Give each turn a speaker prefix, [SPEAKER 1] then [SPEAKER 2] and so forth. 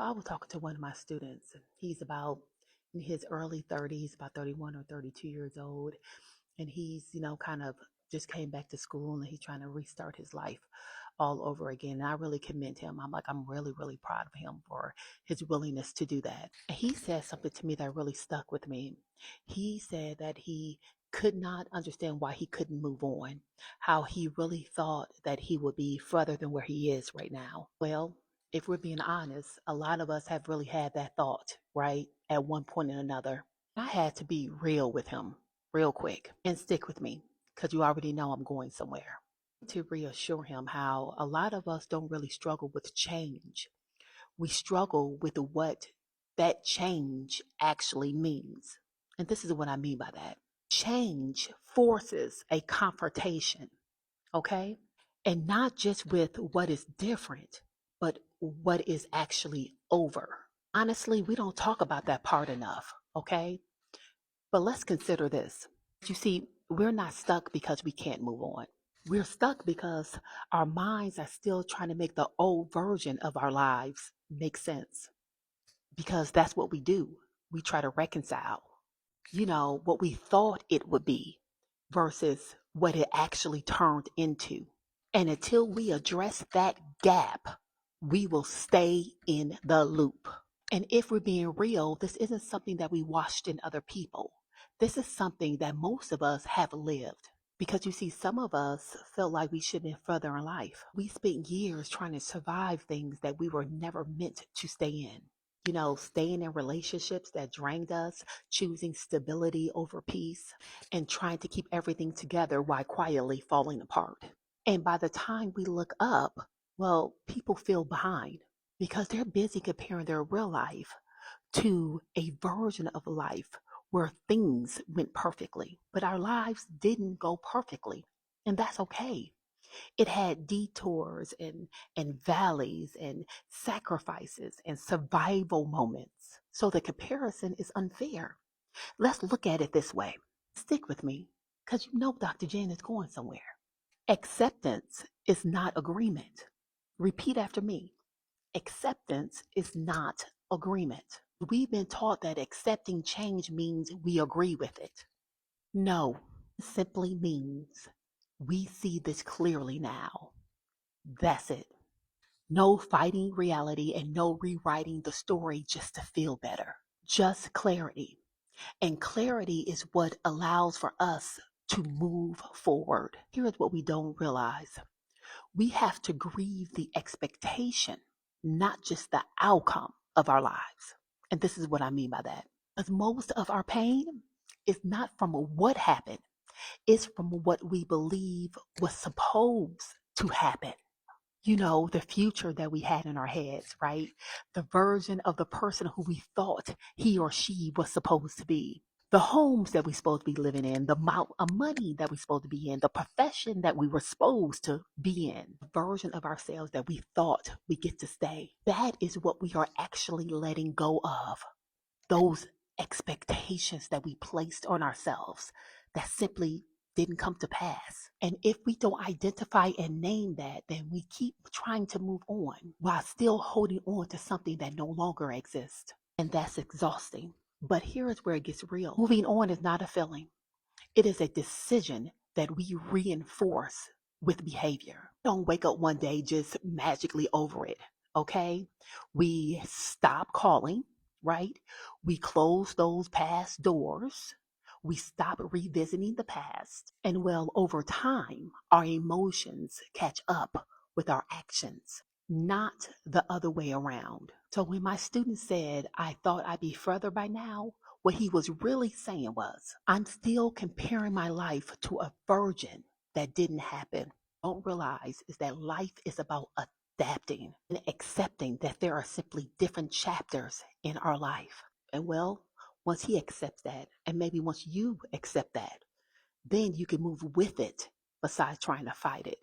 [SPEAKER 1] So I was talking to one of my students, and he's about in his early 30s, about 31 or 32 years old. And he's, kind of just came back to school and he's trying to restart his life all over again. And I really commend him. I'm really, really proud of him for his willingness to do that. And he said something to me that really stuck with me. He said that he could not understand why he couldn't move on, how he really thought that he would be further than where he is right now. Well, if we're being honest, a lot of us have really had that thought, right? At one point or another. I had to be real with him real quick and stick with me because you already know I'm going somewhere. To reassure him how a lot of us don't really struggle with change. We struggle with what that change actually means. And this is what I mean by that. Change forces a confrontation, okay? And not just with what is different, but what is actually over. Honestly, we don't talk about that part enough, okay? But let's consider this. You see, we're not stuck because we can't move on. We're stuck because our minds are still trying to make the old version of our lives make sense. Because that's what we do. We try to reconcile, what we thought it would be versus what it actually turned into. And until we address that gap, we will stay in the loop. And if we're being real, this isn't something that we watched in other people. This is something that most of us have lived. Because you see, some of us felt like we should have been further in life. We spent years trying to survive things that we were never meant to stay in. Staying in relationships that drained us, choosing stability over peace, and trying to keep everything together while quietly falling apart. And by the time we look up, well, people feel behind because they're busy comparing their real life to a version of life where things went perfectly. But our lives didn't go perfectly, and that's okay. It had detours and valleys and sacrifices and survival moments. So the comparison is unfair. Let's look at it this way. Stick with me, because Dr. Jen is going somewhere. Acceptance is not agreement. Repeat after me. Acceptance is not agreement. We've been taught that accepting change means we agree with it. No, it simply means we see this clearly now. That's it. No fighting reality and no rewriting the story just to feel better. Just clarity. And clarity is what allows for us to move forward. Here's what we don't realize. We have to grieve the expectation, not just the outcome of our lives. And this is what I mean by that. Because most of our pain is not from what happened, it's from what we believe was supposed to happen. The future that we had in our heads, right? The version of the person who we thought he or she was supposed to be. The homes that we're supposed to be living in, the amount of money that we're supposed to be in, the profession that we were supposed to be in, the version of ourselves that we thought we get to stay. That is what we are actually letting go of. Those expectations that we placed on ourselves that simply didn't come to pass. And if we don't identify and name that, then we keep trying to move on while still holding on to something that no longer exists. And that's exhausting. But here is where it gets real. Moving on is not a feeling. It is a decision that we reinforce with behavior. Don't wake up one day just magically over it, okay? We stop calling, right? We close those past doors. We stop revisiting the past. And well, over time, our emotions catch up with our actions, not the other way around. So when my student said, I thought I'd be further by now, what he was really saying was, I'm still comparing my life to a version that didn't happen. Don't realize is that life is about adapting and accepting that there are simply different chapters in our life. And well, once he accepts that, and maybe once you accept that, then you can move with it besides trying to fight it.